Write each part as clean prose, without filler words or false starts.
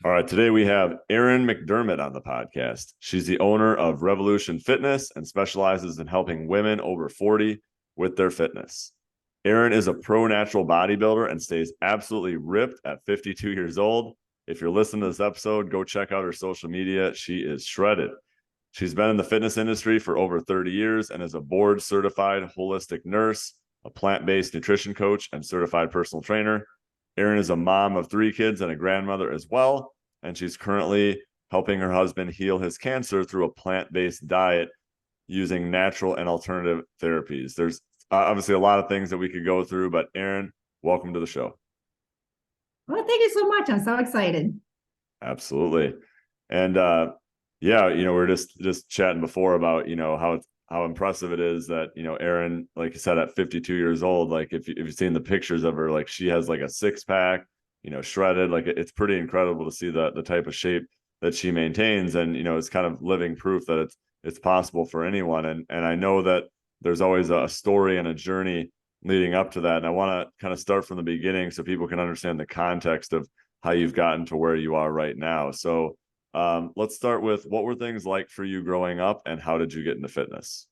All right, today we have Erin McDermott on the podcast. She's the owner of Revolution Fitness and specializes in helping women over 40 with their fitness. Erin is a pro natural bodybuilder and stays absolutely ripped at 52 years old. If you're listening to this episode, go check out her social media. She is shredded. She's been in the fitness industry for over 30 years and is a board certified holistic nurse, a plant-based nutrition coach, and certified personal trainer. Erin is a mom of 3 kids and a grandmother as well. And she's currently helping her husband heal his cancer through a plant-based diet using natural and alternative therapies. There's obviously a lot of things that we could go through, but Erin, welcome to the show. Well, thank you so much. I'm so excited. Absolutely. And we're just chatting before about, how impressive it is that, Erin, like you said, at 52 years old, like if you've seen the pictures of her, like she has like a 6-pack, shredded. Like it's pretty incredible to see the type of shape that she maintains. And, it's kind of living proof that it's possible for anyone. And I know that there's always a story and a journey leading up to that. And I want to kind of start from the beginning so people can understand the context of how you've gotten to where you are right now. So let's start with, what were things like for you growing up and how did you get into fitness?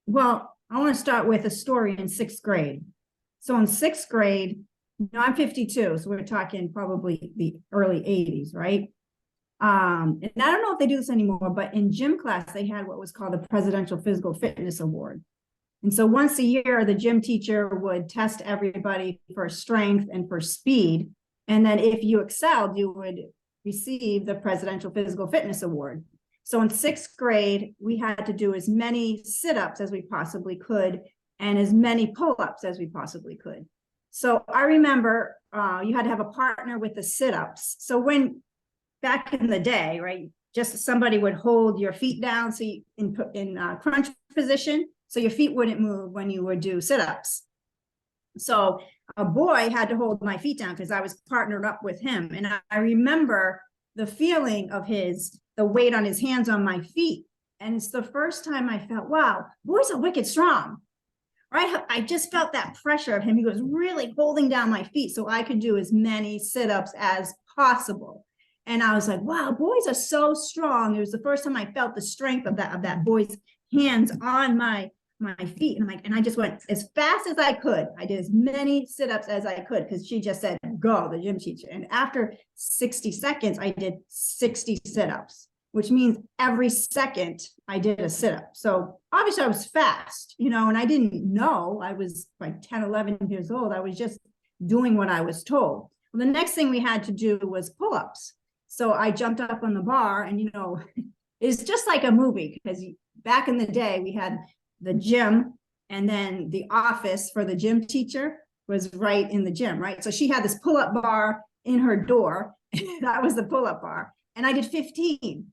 Well, I want to start with a story in 6th grade. So in 6th grade, I'm 52, so we're talking probably the early 80s, right? And I don't know if they do this anymore, but in gym class, they had what was called the Presidential Physical Fitness Award. And so once a year, the gym teacher would test everybody for strength and for speed. And then if you excelled, you would receive the Presidential Physical Fitness Award. So in 6th grade, we had to do as many sit-ups as we possibly could and as many pull-ups as we possibly could. So I remember you had to have a partner with the sit-ups. So when back in the day, right, just somebody would hold your feet down so you in crunch position, so your feet wouldn't move when you would do sit-ups. So a boy had to hold my feet down because I was partnered up with him. And I remember the feeling of the weight on his hands on my feet. And it's the first time I felt, wow, boys are wicked strong. Right? I just felt that pressure of him. He was really holding down my feet so I could do as many sit-ups as possible. And I was like, wow, boys are so strong. It was the first time I felt the strength of that boy's hands on my feet. And I'm like, and I just went as fast as I could. I did as many sit-ups as I could because she just said, go, the gym teacher. And after 60 seconds, I did 60 sit-ups, which means every second I did a sit-up. So obviously I was fast, and I didn't know. I was like 10, 11 years old. I was just doing what I was told. Well, the next thing we had to do was pull-ups. So I jumped up on the bar and, it's just like a movie because back in the day we had the gym and then the office for the gym teacher was right in the gym, right? So she had this pull-up bar in her door. That was the pull-up bar. And I did 15.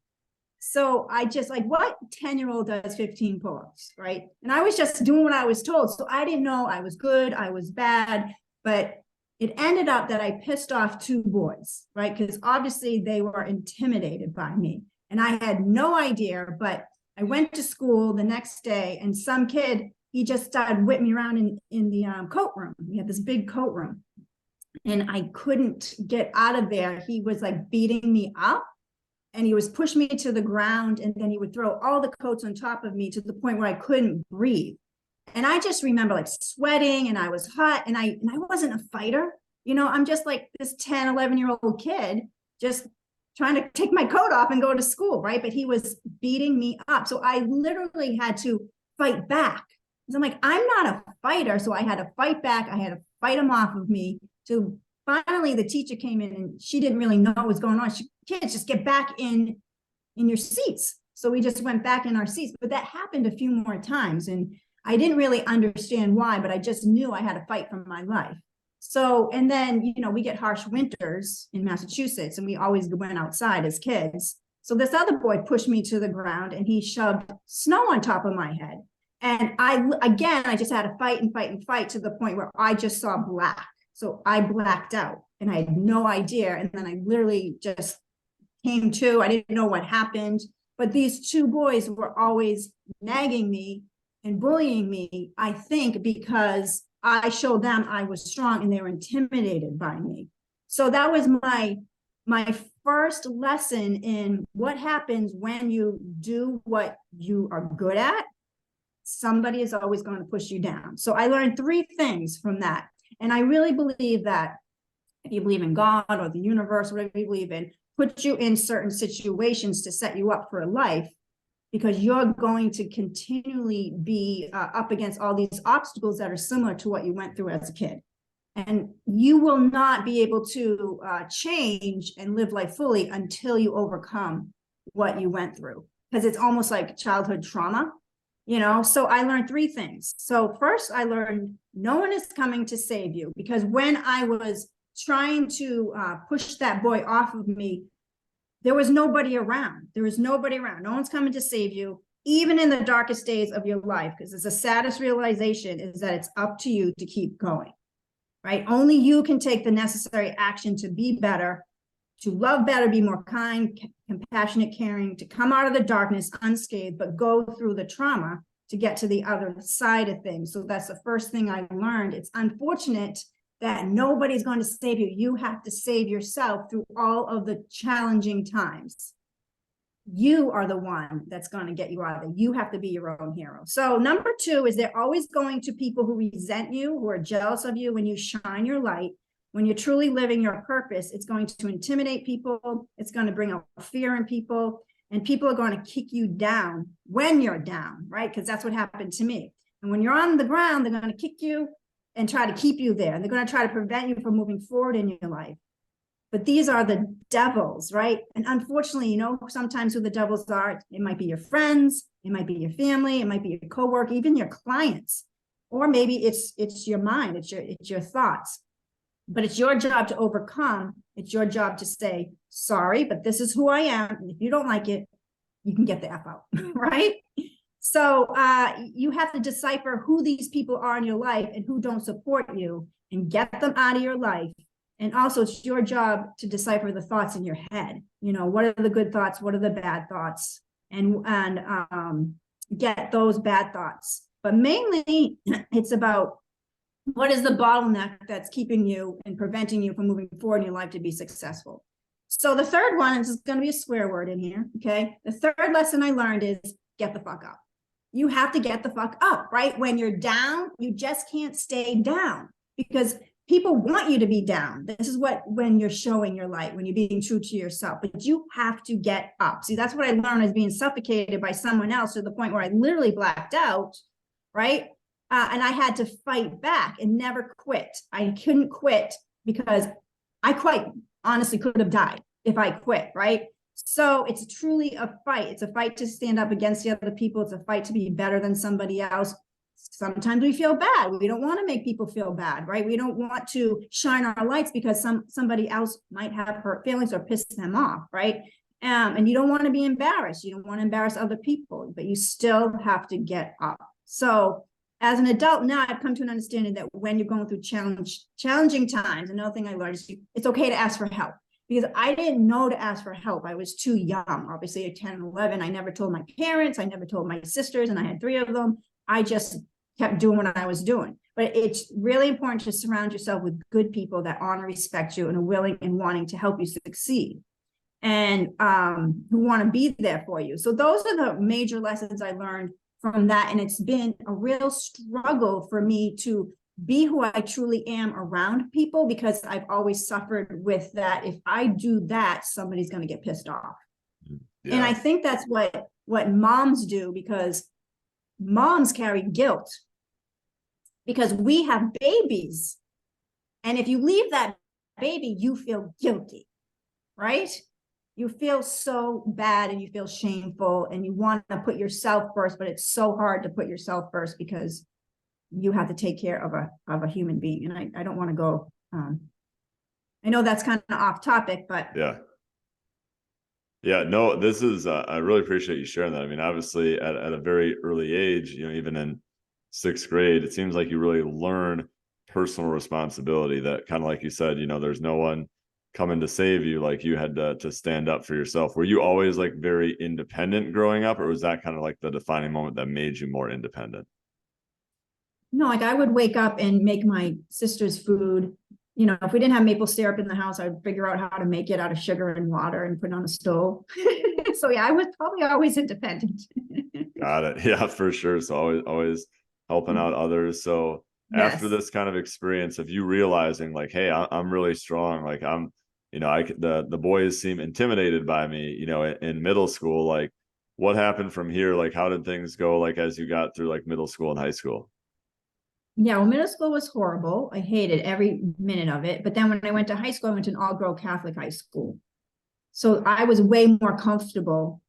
So I just like, what 10-year-old does 15 pull-ups, right? And I was just doing what I was told. So I didn't know I was good, I was bad, but it ended up that I pissed off 2 boys, right? Because obviously they were intimidated by me. And I had no idea, but I went to school the next day and some kid, he just started whipping me around in the coat room. We had this big coat room and I couldn't get out of there. He was like beating me up. And he was pushing me to the ground and then he would throw all the coats on top of me to the point where I couldn't breathe. And I just remember like sweating and I was hot and I wasn't a fighter. I'm just like this 10, 11-year-old kid just trying to take my coat off and go to school, right? But he was beating me up. So I literally had to fight back. Because I'm like, I'm not a fighter. So I had to fight back. I had to fight him off of me. So finally the teacher came in and she didn't really know what was going on. Kids, just get back in your seats. So we just went back in our seats, but that happened a few more times. And I didn't really understand why, but I just knew I had to fight for my life. So, and then, we get harsh winters in Massachusetts and we always went outside as kids. So this other boy pushed me to the ground and he shoved snow on top of my head. And I just had to fight and fight and fight to the point where I just saw black. So I blacked out and I had no idea. And then I literally just came to, I didn't know what happened, but these 2 boys were always nagging me and bullying me, I think, because I showed them I was strong and they were intimidated by me. So that was my my first lesson in what happens when you do what you are good at, somebody is always going to push you down. So I learned 3 things from that. And I really believe that if you believe in God or the universe, whatever you believe in, put you in certain situations to set you up for a life, because you're going to continually be up against all these obstacles that are similar to what you went through as a kid. And you will not be able to change and live life fully until you overcome what you went through, because it's almost like childhood trauma, you know? So I learned 3 things. So first I learned no one is coming to save you, because when I was trying to push that boy off of me, there was nobody around. There was nobody around. No one's coming to save you, even in the darkest days of your life, because it's the saddest realization is that it's up to you to keep going, right? Only you can take the necessary action to be better, to love better, be more kind, compassionate, caring, to come out of the darkness unscathed, but go through the trauma to get to the other side of things. So that's the first thing I learned. It's unfortunate that nobody's going to save you. You have to save yourself through all of the challenging times. You are the one that's going to get you out of it. You have to be your own hero. So number 2 is they're always going to people who resent you, who are jealous of you when you shine your light. When you're truly living your purpose, it's going to intimidate people. It's going to bring up fear in people, and people are going to kick you down when you're down, right? Because that's what happened to me. And when you're on the ground, they're going to kick you and try to keep you there. And they're going to try to prevent you from moving forward in your life. But these are the devils, right? And unfortunately, you know, sometimes who the devils are, it might be your friends, it might be your family, it might be your coworker, even your clients, or maybe it's your mind, it's your thoughts. But it's your job to overcome. It's your job to say, sorry, but this is who I am. And if you don't like it, you can get the F out, right? So you have to decipher who these people are in your life and who don't support you, and get them out of your life. And also it's your job to decipher the thoughts in your head. You know, what are the good thoughts? What are the bad thoughts? And get those bad thoughts. But mainly it's about what is the bottleneck that's keeping you and preventing you from moving forward in your life to be successful. So the third one is going to be a swear word in here. Okay. The third lesson I learned is get the fuck up. You have to get the fuck up, right? When you're down, you just can't stay down, because people want you to be down. This is when you're showing your light, when you're being true to yourself, but you have to get up. See, that's what I learned, as being suffocated by someone else to the point where I literally blacked out, right? And I had to fight back and never quit. I couldn't quit because I quite honestly could have died if I quit, right? So it's truly a fight. It's a fight to stand up against the other people. It's a fight to be better than somebody else. Sometimes we feel bad. We don't want to make people feel bad, right? We don't want to shine our lights because somebody else might have hurt feelings or piss them off, right? And you don't want to be embarrassed. You don't want to embarrass other people, but you still have to get up. So as an adult now, I've come to an understanding that when you're going through challenging times, another thing I learned is it's okay to ask for help, because I didn't know to ask for help. I was too young, obviously at 10 and 11. I never told my parents. I never told my sisters, and I had 3 of them. I just kept doing what I was doing. But it's really important to surround yourself with good people that honor, respect you, and are willing and wanting to help you succeed, and who want to be there for you. So those are the major lessons I learned from that. And it's been a real struggle for me to be who I truly am around people, because I've always suffered with that. If I do that, somebody's going to get pissed off. Yeah. And I think that's what moms do, because moms carry guilt, because we have babies. And if you leave that baby, you feel guilty, right? You feel so bad and you feel shameful, and you want to put yourself first, but it's so hard to put yourself first because you have to take care of a human being. And I don't want to go, I know that's kind of off topic, but yeah, no, this is, I really appreciate you sharing that. I mean, obviously at a very early age, you know, even in 6th grade, it seems like you really learn personal responsibility, that kind of, like you said, you know, there's no one coming to save you. Like, you had to stand up for yourself. Were you always like very independent growing up, or was that kind of like the defining moment that made you more independent? No, like I would wake up and make my sister's food, if we didn't have maple syrup in the house, I'd figure out how to make it out of sugar and water and put it on the stove. So yeah, I was probably always independent. Got it. Yeah, for sure. So always helping out others. So after Yes. this kind of experience of you realizing like, hey, I'm really strong. Like I'm, the boys seem intimidated by me, in middle school. Like what happened from here? Like how did things go? Like as you got through like middle school and high school? Yeah, well, middle school was horrible. I hated every minute of it. But then when I went to high school, I went to an all-girl Catholic high school. So I was way more comfortable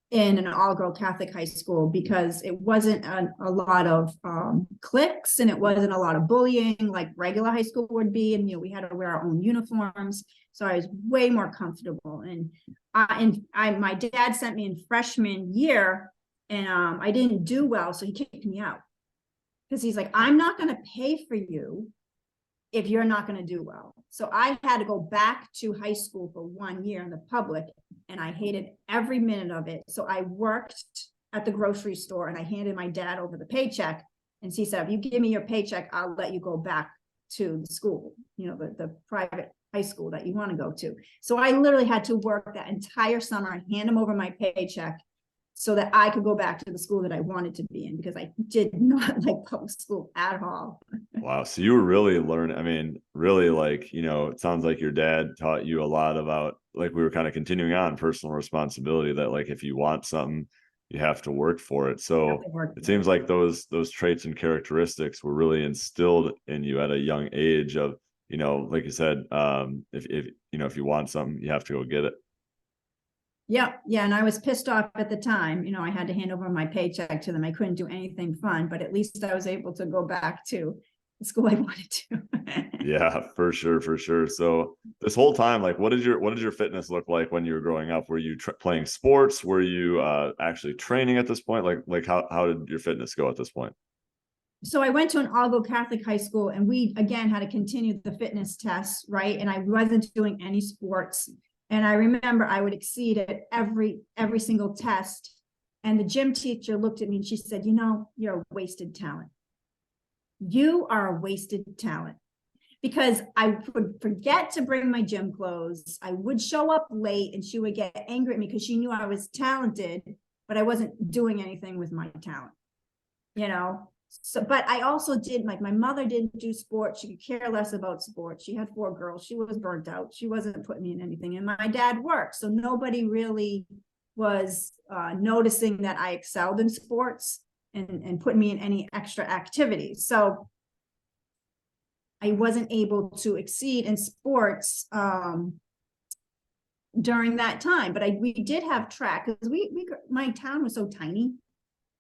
in an all-girl Catholic high school because it wasn't a lot of cliques and it wasn't a lot of bullying like regular high school would be. And, we had to wear our own uniforms. So I was way more comfortable. And my dad sent me in freshman year and I didn't do well. So he kicked me out because he's like, I'm not going to pay for you if you're not going to do well. So I had to go back to high school for 1 year in the public, and I hated every minute of it. So I worked at the grocery store and I handed my dad over the paycheck. And he said, if you give me your paycheck, I'll let you go back to the school, the private high school that you want to go to. So I literally had to work that entire summer and hand him over my paycheck so that I could go back to the school that I wanted to be in because I did not like public school at all. Wow. So you were really learning. I mean, really like, it sounds like your dad taught you a lot about, like we were kind of continuing on personal responsibility that like if you want something, you have to work for it. So it seems like those traits and characteristics were really instilled in you at a young age of, like you said, if you want something, you have to go get it. Yeah. And I was pissed off at the time. I had to hand over my paycheck to them. I couldn't do anything fun, but at least I was able to go back to the school I wanted to. Yeah, for sure, for sure. So this whole time, like, what did your fitness look like when you were growing up? Were you playing sports? Were you actually training at this point? Like how did your fitness go at this point? So I went to an all-girl Catholic high school, and we again had to continue the fitness tests, right? And I wasn't doing any sports. And I remember I would exceed at every single test. And the gym teacher looked at me and she said, you're a wasted talent. You are a wasted talent. Because I would forget to bring my gym clothes. I would show up late and she would get angry at me because she knew I was talented, but I wasn't doing anything with my talent, So, but I also did, like, my mother didn't do sports. She could care less about sports. She had 4 girls. She was burnt out. She wasn't putting me in anything. And my dad worked. So nobody really was noticing that I excelled in sports and put me in any extra activities. So I wasn't able to exceed in sports during that time. But we did have track because my town was so tiny.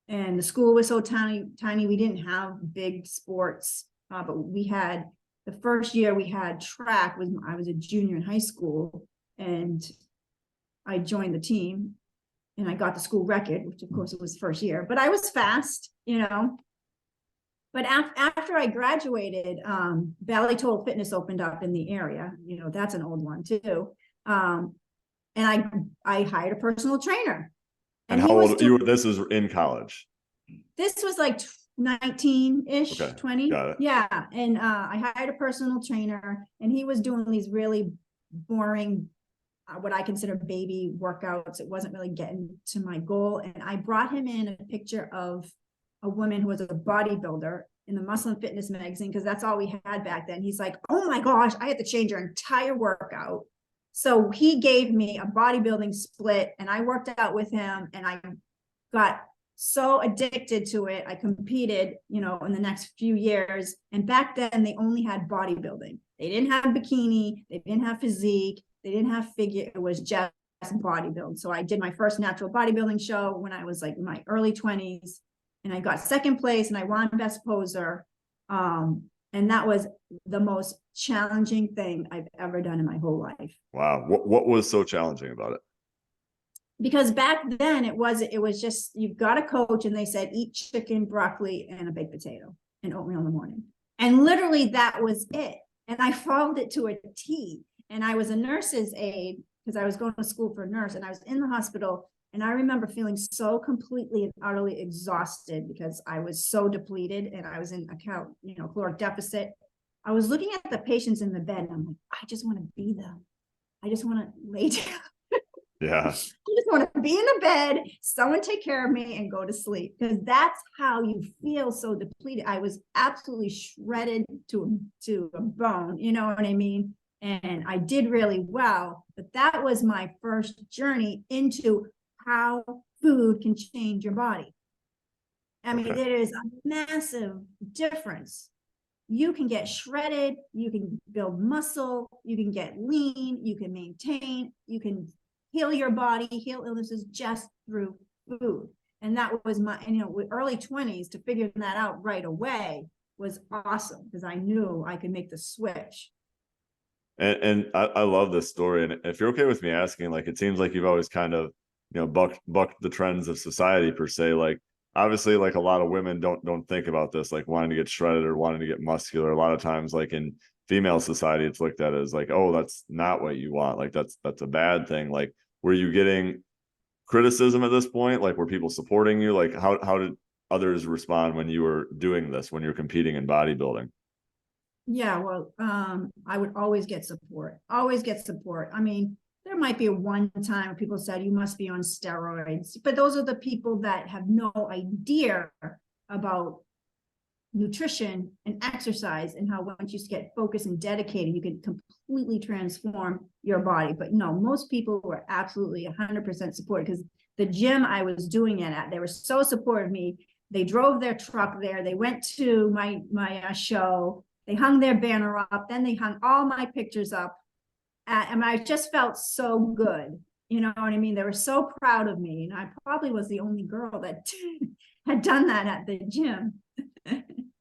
And the school was so tiny. We didn't have big sports, but we had the first year we had track was I was a junior in high school, and I joined the team, and I got the school record, which of course it was first year. But I was fast, But after I graduated, Valley Total Fitness opened up in the area. That's an old one too. And I hired a personal trainer. And how old you were? This was in college. This was like 19-ish, Okay, 20. got it. Yeah. And I hired a personal trainer, and he was doing these really boring, what I consider baby workouts. It wasn't really getting to my goal. And I brought him in a picture of a woman who was a bodybuilder in the Muscle and Fitness magazine, because that's all we had back then. He's like, oh my gosh, I had to change her entire workout. So he gave me a bodybuilding split, and I worked out with him, and I got so addicted to it. I competed, in the next few years. And back then they only had bodybuilding. They didn't have bikini. They didn't have physique. They didn't have figure. It was just bodybuilding. So I did my first natural bodybuilding show when I was like in my early 20s, and I got second place, and I won best poser. And that was the most challenging thing I've ever done in my whole life. Wow. What was so challenging about it? Because back then it was just, you've got a coach and they said, eat chicken, broccoli, and a baked potato and oatmeal in the morning. And literally that was it. And I followed it to a T. And I was a nurse's aide because I was going to school for a nurse, and I was in the hospital. And I remember feeling so completely and utterly exhausted because I was so depleted, and I was in caloric deficit. I was looking at the patients in the bed and I'm like, I just want to be them. I just want to lay down. Yeah. I just want to be in the bed, someone take care of me and go to sleep, because that's how you feel so depleted. I was absolutely shredded to a bone, you know what I mean? And I did really well, but that was my first journey into how food can change your body. I mean, there is a massive difference. You can get shredded, you can build muscle, you can get lean, you can maintain, you can heal your body, heal illnesses just through food. And that was my, with early 20s to figure that out right away was awesome, because I knew I could make the switch. And I love this story. And if you're okay with me asking, like, it seems like you've always kind of, bucked the trends of society per se. Like, obviously, like a lot of women don't think about this, like wanting to get shredded or wanting to get muscular. A lot of times, like in female society, it's looked at as like, oh, that's not what you want. Like that's a bad thing. Like, were you getting criticism at this point? Like, were people supporting you? Like, how did others respond when you were doing this, when you're competing in bodybuilding? Yeah, well, I would always get support. I mean, there might be a one time people said you must be on steroids, but those are the people that have no idea about nutrition and exercise, and how once you get focused and dedicated, you can completely transform your body. But no, most people were absolutely 100% supported, because the gym I was doing it at, they were so supportive of me. They drove their truck there. They went to my show. They hung their banner up. Then they hung all my pictures up. And I just felt so good. You know what I mean? They were so proud of me. And I probably was the only girl that had done that at the gym.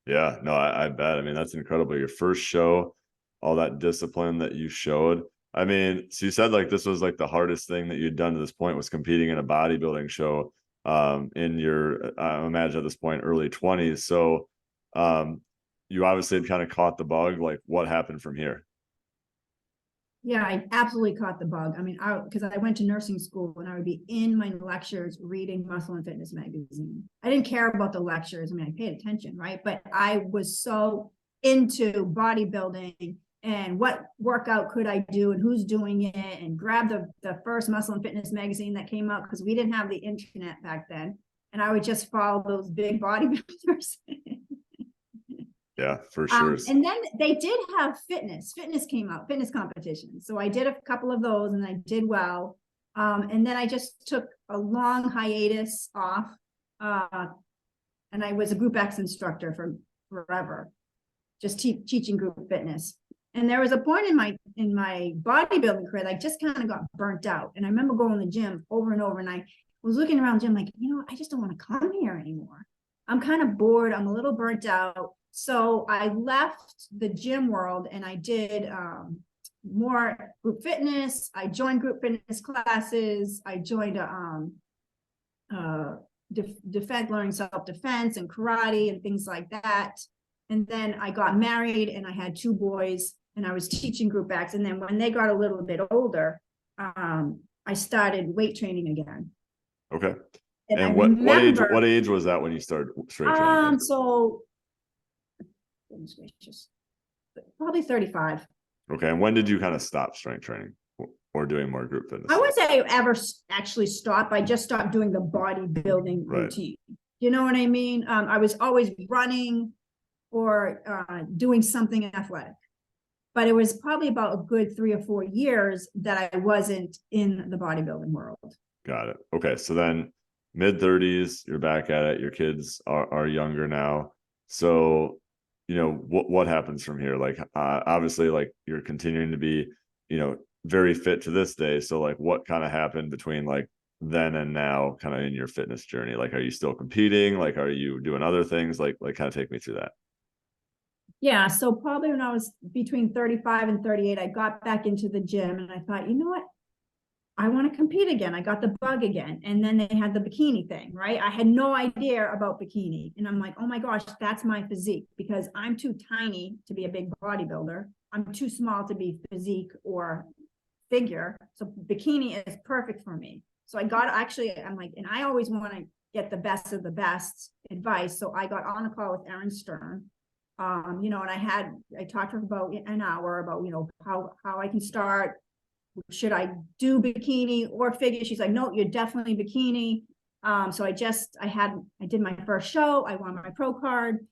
Yeah, no, I bet. I mean, that's incredible. Your first show, all that discipline that you showed. I mean, so you said like this was like the hardest thing that you'd done to this point was competing in a bodybuilding show in your, I imagine at this point, early 20s. So you obviously had kind of caught the bug. Like, what happened from here? Yeah, I absolutely caught the bug. I mean, because I went to nursing school and I would be in my lectures reading Muscle and Fitness magazine. I didn't care about the lectures. I mean, I paid attention, right? But I was so into bodybuilding and what workout could I do and who's doing it, and grab the first Muscle and Fitness magazine that came out, because we didn't have the internet back then. And I would just follow those big bodybuilders. Yeah, for sure. And then they did have fitness came out, fitness competitions. So I did a couple of those and I did well. And then I just took a long hiatus off. And I was a Group X instructor for forever, just teaching group fitness. And there was a point in my bodybuilding career that I just kind of got burnt out. And I remember going to the gym over and over, and I was looking around the gym like, I just don't want to come here anymore. I'm kind of bored. I'm a little burnt out. So I left the gym world and I did more group fitness. I joined group fitness classes. I joined learning self-defense and karate and things like that. And then I got married and I had 2 boys and I was teaching Group X. And then when they got a little bit older, I started weight training again. Okay. And what age was that when you started strength training? So goodness gracious, probably 35. Okay. And when did you kind of stop strength training or doing more group fitness? I wouldn't say I ever actually stopped. I just stopped doing the bodybuilding routine. You know what I mean? I was always running or doing something athletic. But it was probably about a good 3 or 4 years that I wasn't in the bodybuilding world. Got it. Okay. So then mid-30s, you're back at it. Your kids are younger now. So, what happens from here? Like, obviously, like you're continuing to be, very fit to this day. So like, what kind of happened between like then and now kind of in your fitness journey? Like, are you still competing? Like, are you doing other things? Like kind of take me through that. Yeah. So probably when I was between 35 and 38, I got back into the gym and I thought, you know what? I want to compete again. I got the bug again. And then they had the bikini thing, right? I had no idea about bikini. And I'm like, oh my gosh, that's my physique, because I'm too tiny to be a big bodybuilder. I'm too small to be physique or figure. So bikini is perfect for me. So I'm like, and I always want to get the best of the best advice. So I got on a call with Erin You know, and I talked to her about an hour about, you know, how I can start. Should I do bikini or figure? She's like, no, you're definitely bikini. So I did my first show. I won my pro card.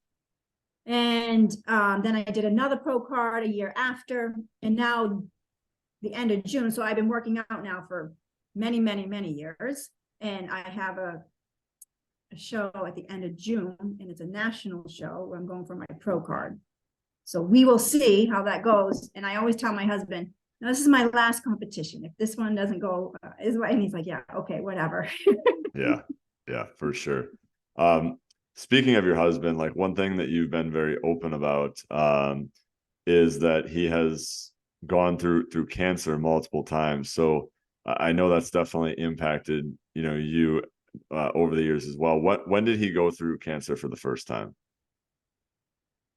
And then I did another pro card a year after, and now the end of June. So I've been working out now for many, many, many years. And I have a show at the end of June, and it's a national show where I'm going for my pro card. So we will see how that goes. And I always tell my husband, no, this is my last competition. If this one doesn't go, and he's like, yeah, okay, whatever. Yeah, yeah, for sure. Speaking of your husband, like one thing that you've been very open about is that he has gone through cancer multiple times. So I know that's definitely impacted, you know, you over the years as well. When did he go through cancer for the first time?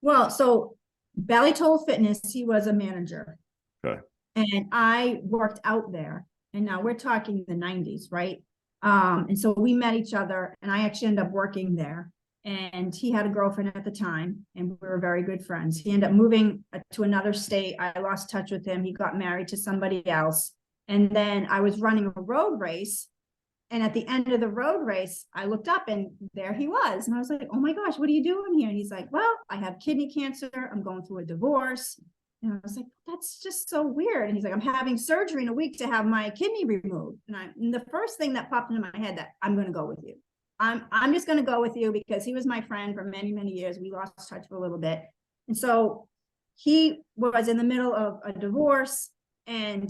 Well, so Belly Toll Fitness, he was a manager. Okay. And I worked out there. And now we're talking the 90s, right? And so we met each other, and I actually ended up working there. And he had a girlfriend at the time, and we were very good friends. He ended up moving to another state. I lost touch with him. He got married to somebody else. And then I was running a road race. And at the end of the road race, I looked up and there he was. And I was like, oh my gosh, what are you doing here? And he's like, well, I have kidney cancer. I'm going through a divorce. And I was like, that's just so weird. And he's like, I'm having surgery in a week to have my kidney removed. And the first thing that popped into my head that I'm going to go with you. I'm just going to go with you, because he was my friend for many, many years. We lost touch for a little bit. And so he was in the middle of a divorce, and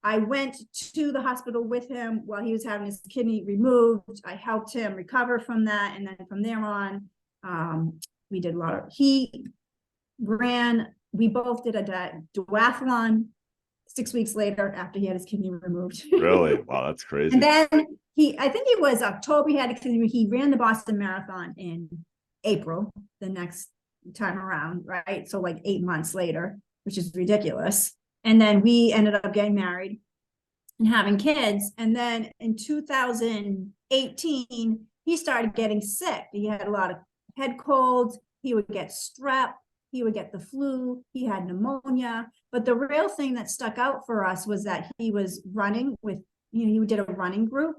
I went to the hospital with him while he was having his kidney removed. I helped him recover from that. And then from there on, we did we both did a duathlon 6 weeks later after he had his kidney removed. Really? Wow, that's crazy. And then I think it was October, he ran the Boston Marathon in April, the next time around, right? So like 8 months later, which is ridiculous. And then we ended up getting married and having kids. And then in 2018, he started getting sick. He had a lot of head colds. He would get strep. He would get the flu. He had pneumonia. But the real thing that stuck out for us was that he was running with, you know, he did a running group.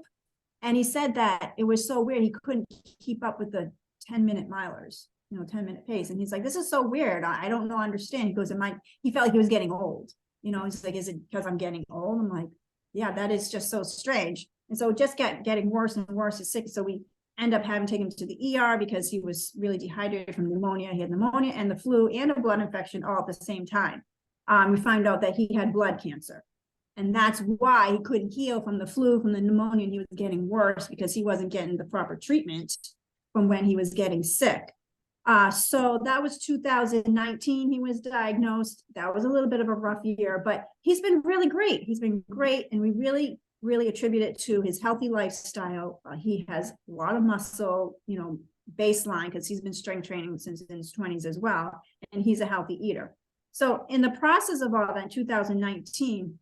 And he said that it was so weird. He couldn't keep up with the 10-minute milers, you know, 10-minute pace. And he's like, this is so weird. I don't know, understand. He goes, he felt like he was getting old. You know, he's like, is it because I'm getting old? I'm like, yeah, that is just so strange. And so it just getting worse and worse. He's sick. So we end up having to take him to the ER because he was really dehydrated from pneumonia. He had pneumonia and the flu and a blood infection all at the same time. We found out that he had blood cancer. And that's why he couldn't heal from the flu, from the pneumonia, and he was getting worse because he wasn't getting the proper treatment from when he was getting sick. So that was 2019. He was diagnosed. That was a little bit of a rough year, but he's been really great. He's been great. And we really, really attribute it to his healthy lifestyle. He has a lot of muscle, you know, baseline, because he's been strength training since in his 20s as well. And he's a healthy eater. So in the process of all that, in 2019,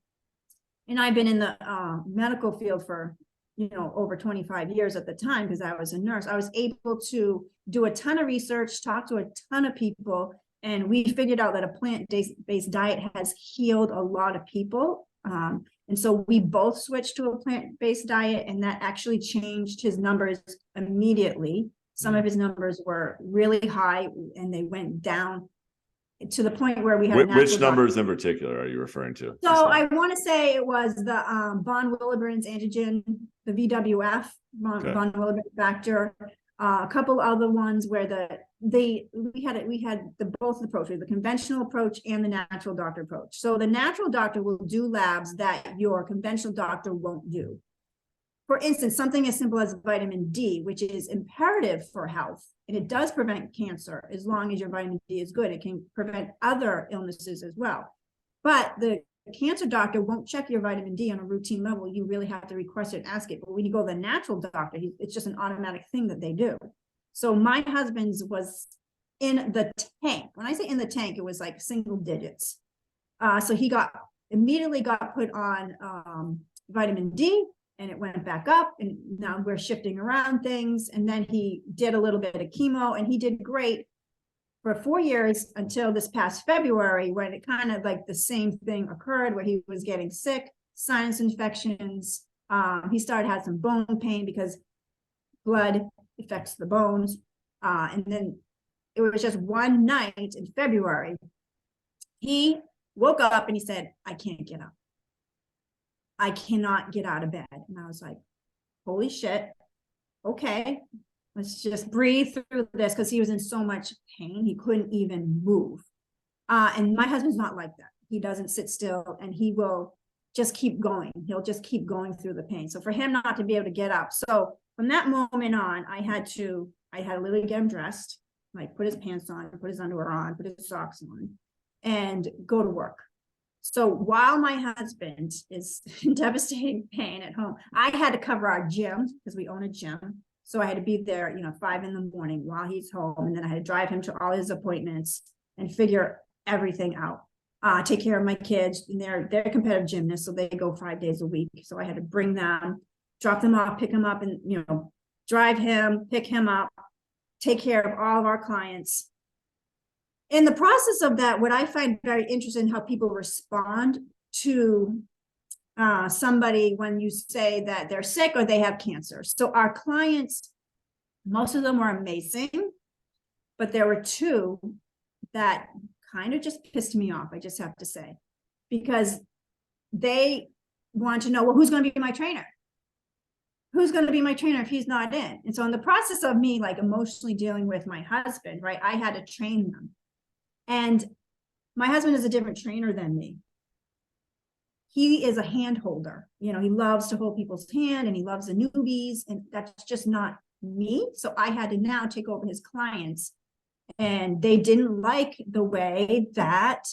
and I've been in the medical field for, you know, over 25 years at the time, because I was a nurse. I was able to do a ton of research, talk to a ton of people, and we figured out that a plant-based diet has healed a lot of people. And so we both switched to a plant-based diet, and that actually changed his numbers immediately. Some of his numbers were really high, and they went down to the point where we had which numbers in particular are you referring to? So I want to say it was the von Willebrand's antigen, the VWF, von Willebrand factor, a couple other ones where we had both approaches, the conventional approach and the natural doctor approach. So the natural doctor will do labs that your conventional doctor won't do. For instance, something as simple as vitamin D, which is imperative for health, and it does prevent cancer as long as your vitamin D is good. It can prevent other illnesses as well. But the cancer doctor won't check your vitamin D on a routine level. You really have to request it and ask it. But when you go to the natural doctor, it's just an automatic thing that they do. So my husband's was in the tank. When I say in the tank, it was like single digits. So he immediately got put on vitamin D, and it went back up, and now we're shifting around things. And then he did a little bit of chemo, and he did great. for 4 years until this past February, when it kind of like the same thing occurred, where he was getting sick, sinus infections. He started having some bone pain because blood affects the bones. And then it was just one night in February, he woke up and he said, I can't get up. I cannot get out of bed. And I was like, holy shit. Okay, let's just breathe through this, because he was in so much pain. He couldn't even move. And my husband's not like that. He doesn't sit still, and he will just keep going. He'll just keep going through the pain. So for him not to be able to get up. So from that moment on, I had to literally get him dressed, like put his pants on, put his underwear on, put his socks on, and go to work. So while my husband is in devastating pain at home, I had to cover our gym, because we own a gym. So I had to be there, 5 a.m. while he's home. And then I had to drive him to all his appointments and figure everything out. Take care of my kids, and they're competitive gymnasts, so they go 5 days a week. So I had to bring them, drop them off, pick them up, and drive him, pick him up, take care of all of our clients. In the process of that, what I find very interesting, how people respond to somebody when you say that they're sick or they have cancer. So our clients, most of them were amazing, but there were 2 that kind of just pissed me off, I just have to say, because they want to know, well, who's going to be my trainer? Who's going to be my trainer if he's not in? And so in the process of me like emotionally dealing with my husband, right, I had to train them. And my husband is a different trainer than me. He is a hand holder. He loves to hold people's hand, and he loves the newbies, and that's just not me. So I had to now take over his clients, and they didn't like the way that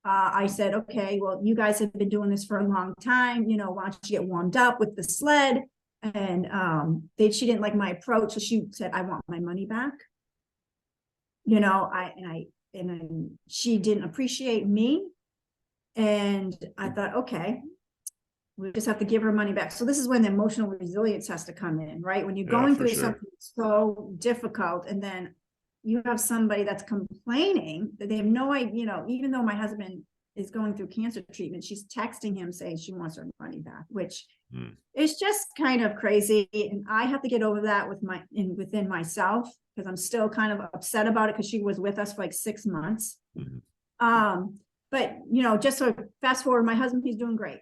I said, okay, well, you guys have been doing this for a long time. Why don't you get warmed up with the sled? And she didn't like my approach. So she said, I want my money back. And she didn't appreciate me. And I thought, okay, we just have to give her money back. So this is when the emotional resilience has to come in, right? When you're going through something so difficult, and then you have somebody that's complaining that they have no idea, even though my husband is going through cancer treatment, she's texting him saying she wants her money back, which is just kind of crazy. And I have to get over that within myself, because I'm still kind of upset about it, because she was with us for like 6 months. But just so fast forward, my husband, he's doing great.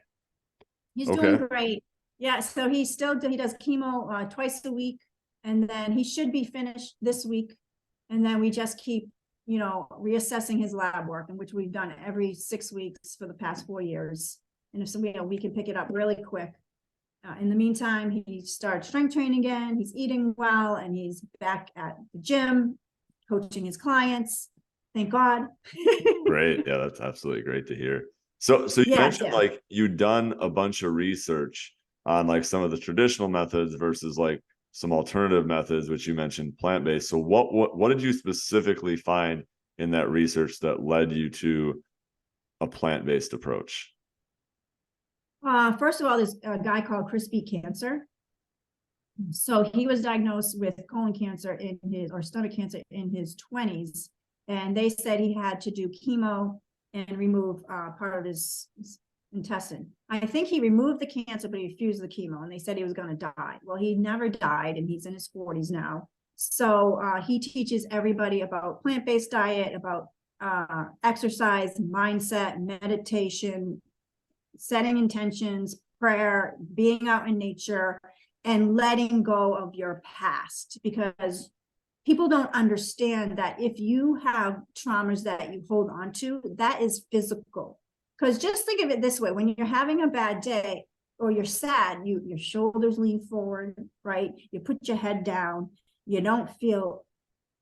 He's doing great. Yeah. So he does chemo twice a week, and then he should be finished this week. And then we just keep, reassessing his lab work, and which we've done every 6 weeks for the past 4 years. And if we can pick it up really quick. In the meantime, he started strength training again. He's eating well, and he's back at the gym, coaching his clients. Thank God. Great. Yeah, that's absolutely great to hear. So you mentioned like you'd done a bunch of research on like some of the traditional methods versus like some alternative methods, which you mentioned plant-based. So what did you specifically find in that research that led you to a plant-based approach? First of all, there's a guy called Chris beat cancer. So he was diagnosed with colon cancer or stomach cancer in his 20s. And they said he had to do chemo and remove part of his intestine. I think he removed the cancer, but he refused the chemo, and they said he was going to die. Well, he never died, and he's in his 40s now. So he teaches everybody about plant-based diet, about exercise, mindset, meditation, setting intentions, prayer, being out in nature, and letting go of your past, because people don't understand that if you have traumas that you hold on to, that is physical. Because just think of it this way: when you're having a bad day or you're sad, your shoulders lean forward, right? You put your head down. You don't feel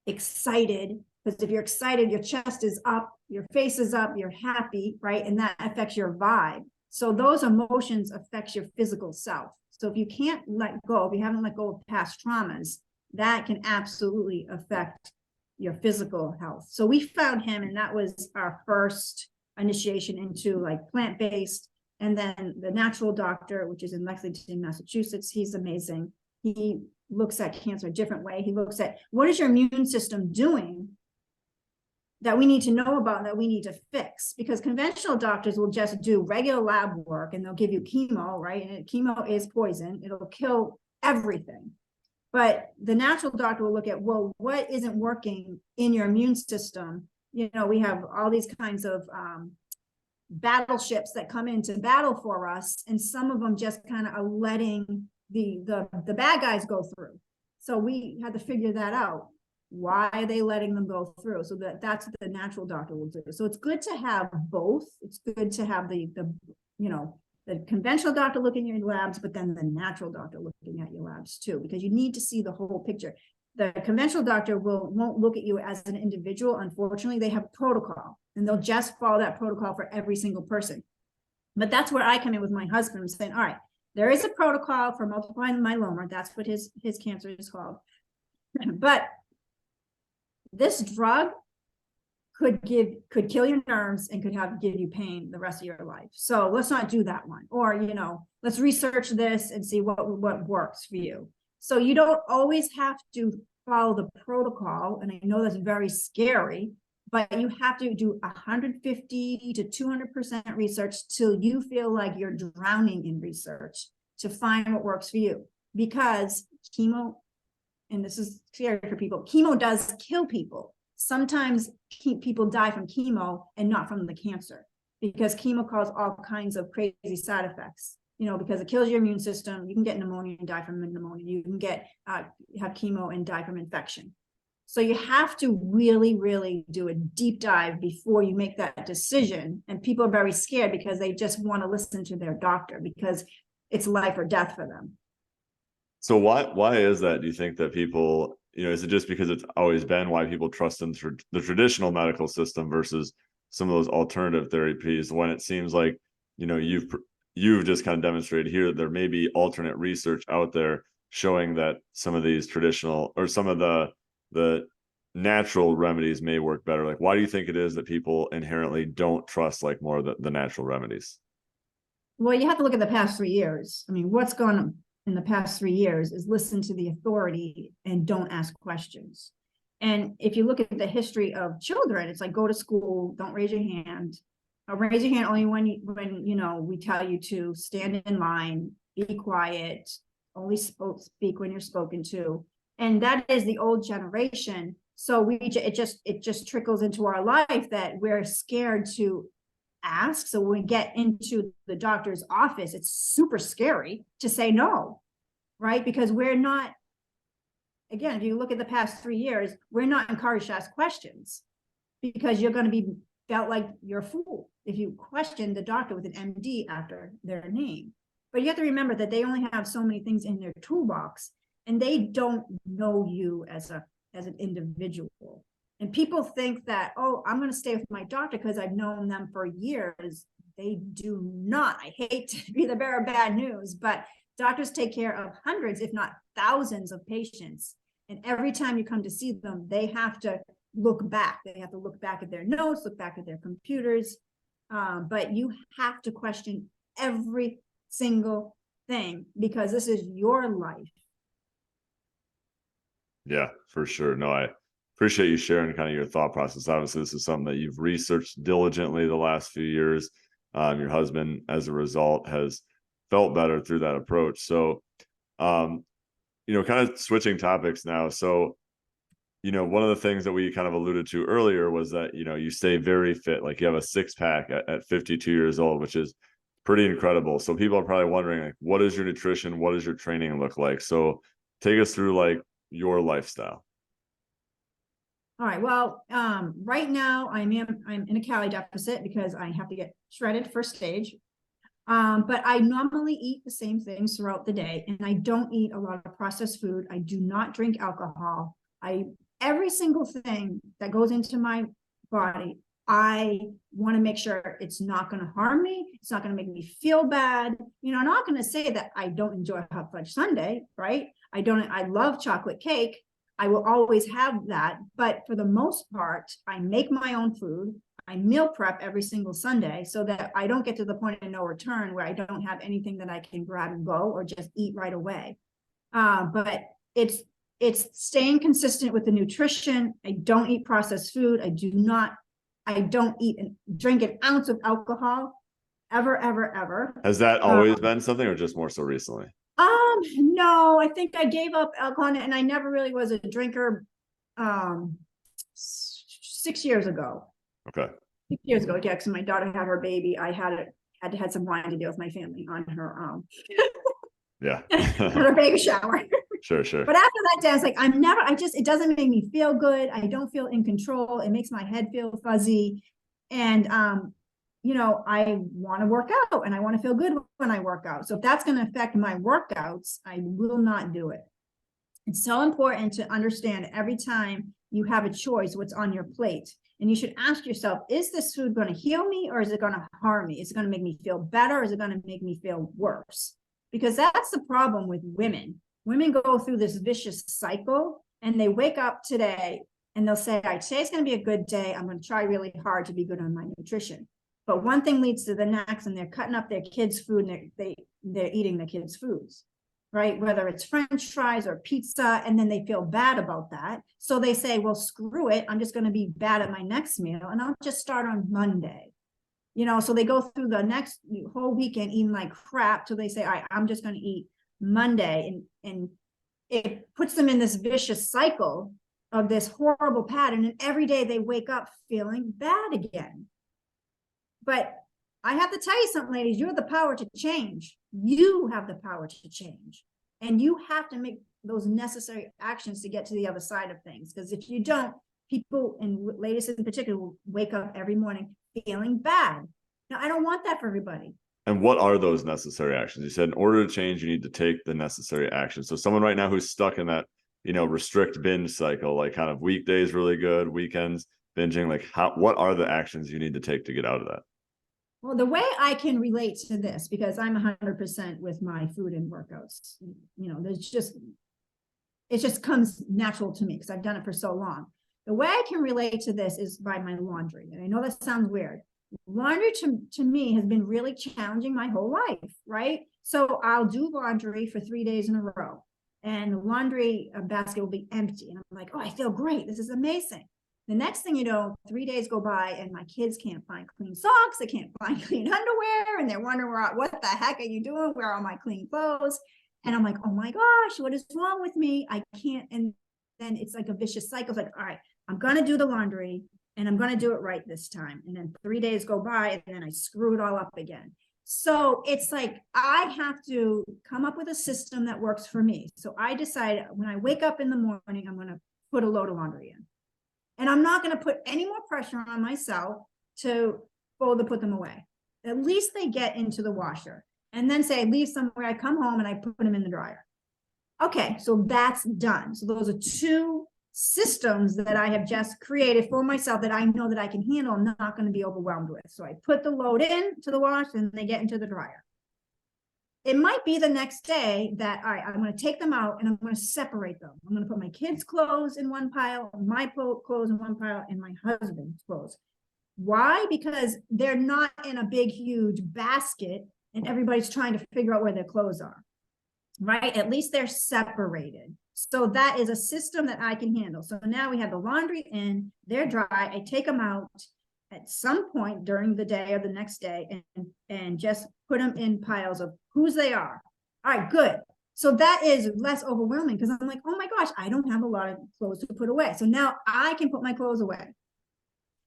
excited, because if you're excited, your chest is up, your face is up, you're happy, right? And that affects your vibe. So those emotions affect your physical self. So if you can't let go, if you haven't let go of past traumas, that can absolutely affect your physical health. So we found him, and that was our first initiation into like plant-based. And then the natural doctor, which is in Lexington, Massachusetts, he's amazing. He looks at cancer a different way. He looks at what is your immune system doing that we need to know about and that we need to fix, because conventional doctors will just do regular lab work and they'll give you chemo, right? And chemo is poison. It'll kill everything. But the natural doctor will look at, well, what isn't working in your immune system? You know, we have all these kinds of battleships that come into battle for us, and some of them just kind of are letting the bad guys go through. So we had to figure that out. Why are they letting them go through? So that's what the natural doctor will do. So it's good to have both. It's good to have the you know, the conventional doctor looking at your labs, but then the natural doctor looking at your labs too, because you need to see the whole picture. The conventional doctor won't look at you as an individual. Unfortunately, they have a protocol, and they'll just follow that protocol for every single person. But that's where I come in with my husband. I'm saying, all right, there is a protocol for multiple myeloma. That's what his cancer is called. But this drug could kill your nerves and give you pain the rest of your life. So let's not do that one. Or, you know, let's research this and see what works for you. So you don't always have to follow the protocol. And I know that's very scary, but you have to do 150 to 200% research till you feel like you're drowning in research to find what works for you. Because chemo, and this is scary for people, chemo does kill people. Sometimes people die from chemo and not from the cancer, because chemo causes all kinds of crazy side effects, you know, because it kills your immune system. You can get pneumonia and die from pneumonia. You can have chemo and die from infection. So you have to really, really do a deep dive before you make that decision. And people are very scared because they just want to listen to their doctor because it's life or death for them. So why is that? Do you think that people, you know, is it just because it's always been why people trust in the traditional medical system versus some of those alternative therapies, when it seems like, you know, you've just kind of demonstrated here that there may be alternate research out there showing that some of these traditional or some of the natural remedies may work better? Like, why do you think it is that people inherently don't trust like more of the natural remedies? Well, you have to look at the past 3 years. I mean, what's going on in the past 3 years is listen to the authority and don't ask questions. And if you look at the history of children, it's like, go to school, don't raise your hand. Raise your hand only when you know we tell you to. Stand in line, be quiet, only speak when you're spoken to. And that is the old generation. So it just trickles into our life that we're scared to ask. So when we get into the doctor's office, it's super scary to say no, right? Because we're not, again, if you look at the past 3 years, we're not encouraged to ask questions, because you're going to be felt like you're a fool if you question the doctor with an MD after their name. But you have to remember that they only have so many things in their toolbox, and they don't know you as an individual. And people think that, oh, I'm going to stay with my doctor because I've known them for years. They do not. I hate to be the bearer of bad news, but doctors take care of hundreds, if not thousands of patients. And every time you come to see them, they have to look back. They have to look back at their notes, look back at their computers. But you have to question every single thing, because this is your life. Yeah, for sure. No, I appreciate you sharing kind of your thought process. Obviously, this is something that you've researched diligently the last few years. Your husband, as a result, has felt better through that approach. So, you know, kind of switching topics now. So, you know, one of the things that we kind of alluded to earlier was that, you know, you stay very fit. Like, you have a 6-pack at 52 years old, which is pretty incredible. So people are probably wondering, like, what is your nutrition? What does your training look like? So take us through like your lifestyle. All right. Well, right now I'm in a calorie deficit because I have to get shredded for stage. But I normally eat the same things throughout the day, and I don't eat a lot of processed food. I do not drink alcohol. Every single thing that goes into my body, I want to make sure it's not going to harm me. It's not going to make me feel bad. You know, I'm not going to say that I don't enjoy hot fudge sundae, right? I love chocolate cake. I will always have that. But for the most part, I make my own food. I meal prep every single Sunday so that I don't get to the point of no return where I don't have anything that I can grab and go or just eat right away. But it's it's staying consistent with the nutrition. I don't eat processed food. I don't eat and drink an ounce of alcohol ever, ever, ever. Has that always been something or just more so recently? No, I think I gave up alcohol and I never really was a drinker 6 years ago. Okay. 6 years ago, yeah, because my daughter had her baby. I had to have some wine to deal with my family on her Yeah. her baby shower. Sure. But after that day, I was like, it doesn't make me feel good. I don't feel in control. It makes my head feel fuzzy. And I want to work out and I want to feel good when I work out. So if that's going to affect my workouts, I will not do it. It's so important to understand every time you have a choice, what's on your plate. And you should ask yourself, is this food going to heal me or is it going to harm me? Is it going to make me feel better or is it going to make me feel worse? Because that's the problem with women. Women go through this vicious cycle and they wake up today and they'll say, all right, today's going to be a good day. I'm going to try really hard to be good on my nutrition. But one thing leads to the next, and they're cutting up their kids' food and they're eating the kids' foods, right? Whether it's French fries or pizza, and then they feel bad about that. So they say, well, screw it. I'm just going to be bad at my next meal, and I'll just start on Monday. So they go through the next whole weekend eating like crap till they say, all right, I'm just going to eat Monday. And it puts them in this vicious cycle of this horrible pattern. And every day they wake up feeling bad again. But I have to tell you something, ladies, you have the power to change. You have the power to change. And you have to make those necessary actions to get to the other side of things. Because if you don't, people, and ladies in particular, will wake up every morning feeling bad. Now, I don't want that for everybody. And what are those necessary actions? You said in order to change, you need to take the necessary action. So someone right now who's stuck in that, restrict binge cycle, like kind of weekdays really good, weekends binging, like what are the actions you need to take to get out of that? Well, the way I can relate to this, because I'm 100% with my food and workouts, it just comes natural to me because I've done it for so long. The way I can relate to this is by my laundry. And I know that sounds weird. Laundry to me has been really challenging my whole life, right? So I'll do laundry for 3 days in a row and the laundry basket will be empty. And I'm like, oh, I feel great. This is amazing. The next thing you know, 3 days go by and my kids can't find clean socks. They can't find clean underwear. And they're wondering, what the heck are you doing? Where are my clean clothes? And I'm like, oh my gosh, what is wrong with me? I can't. And then it's like a vicious cycle. It's like, all right, I'm going to do the laundry and I'm going to do it right this time. And then 3 days go by and then I screw it all up again. So it's like, I have to come up with a system that works for me. So I decide when I wake up in the morning, I'm going to put a load of laundry in. And I'm not going to put any more pressure on myself to fold or put them away. At least they get into the washer. And then say, I leave somewhere, I come home and I put them in the dryer. Okay, so that's done. So those are two systems that I have just created for myself that I know that I can handle. I'm not going to be overwhelmed with. So I put the load in to the wash and they get into the dryer. It might be the next day that I'm going to take them out and I'm going to separate them. I'm going to put my kids' clothes in one pile, my clothes in one pile, and my husband's clothes. Why? Because they're not in a big, huge basket and everybody's trying to figure out where their clothes are, right? At least they're separated. So that is a system that I can handle. So now we have the laundry in, they're dry. I take them out at some point during the day or the next day and just put them in piles of whose they are. All right, good. So that is less overwhelming because I'm like, oh my gosh, I don't have a lot of clothes to put away. So now I can put my clothes away.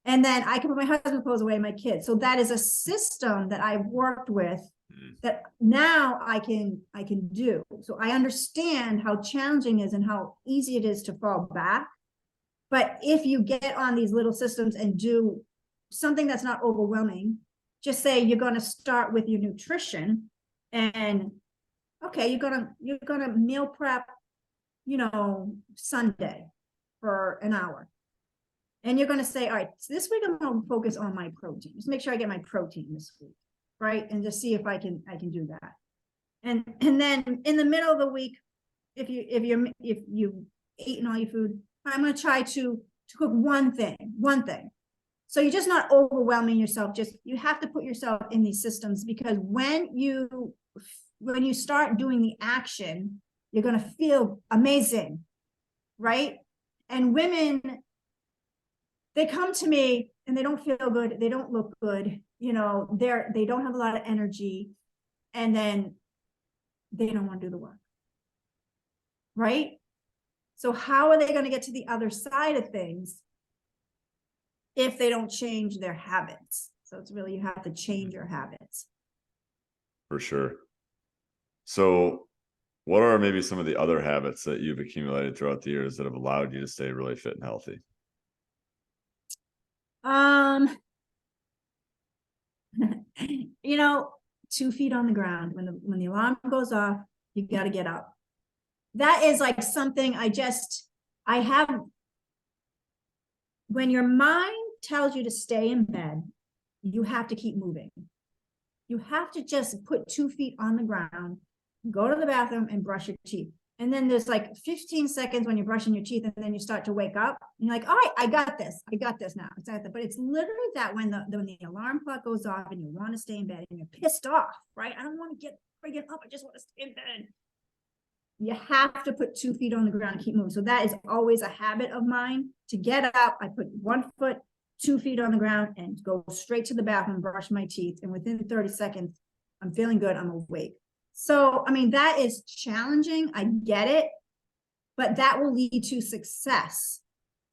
And then I can put my husband's clothes away, my kids. So that is a system that I've worked with that now I can do. So I understand how challenging it is and how easy it is to fall back. But if you get on these little systems and do something that's not overwhelming, just say you're going to start with your nutrition and okay, you're going to meal prep, Sunday for an hour. And you're going to say, all right, so this week I'm going to focus on my protein. Just make sure I get my protein this week, right? And just see if I can do that. And then in the middle of the week, if you've eaten all your food, I'm going to try to cook one thing. So you're just not overwhelming yourself. You have to put yourself in these systems because when you start doing the action, you're going to feel amazing. right? And women, they come to me and they don't feel good. They don't look good. You know, they don't have a lot of energy. And then they don't want to do the work. Right? So how are they going to get to the other side of things if they don't change their habits? So it's really, you have to change your habits. For sure. So what are maybe some of the other habits that you've accumulated throughout the years that have allowed you to stay really fit and healthy? You know, 2 feet on the ground. When the alarm goes off, you got to get up. That is like something I have. When your mind tells you to stay in bed, you have to keep moving. You have to just put 2 feet on the ground, go to the bathroom and brush your teeth. And then there's like 15 seconds when you're brushing your teeth, and then you start to wake up. And you're like, all right, I got this now. But it's literally that when the alarm clock goes off and you want to stay in bed and you're pissed off, right? I don't want to get freaking up. I just want to stay in bed. You have to put 2 feet on the ground and keep moving. So that is always a habit of mine. To get up, I put 1 foot, 2 feet on the ground and go straight to the bathroom, brush my teeth. And within 30 seconds, I'm feeling good. I'm awake. So, I mean, that is challenging. I get it, but that will lead to success.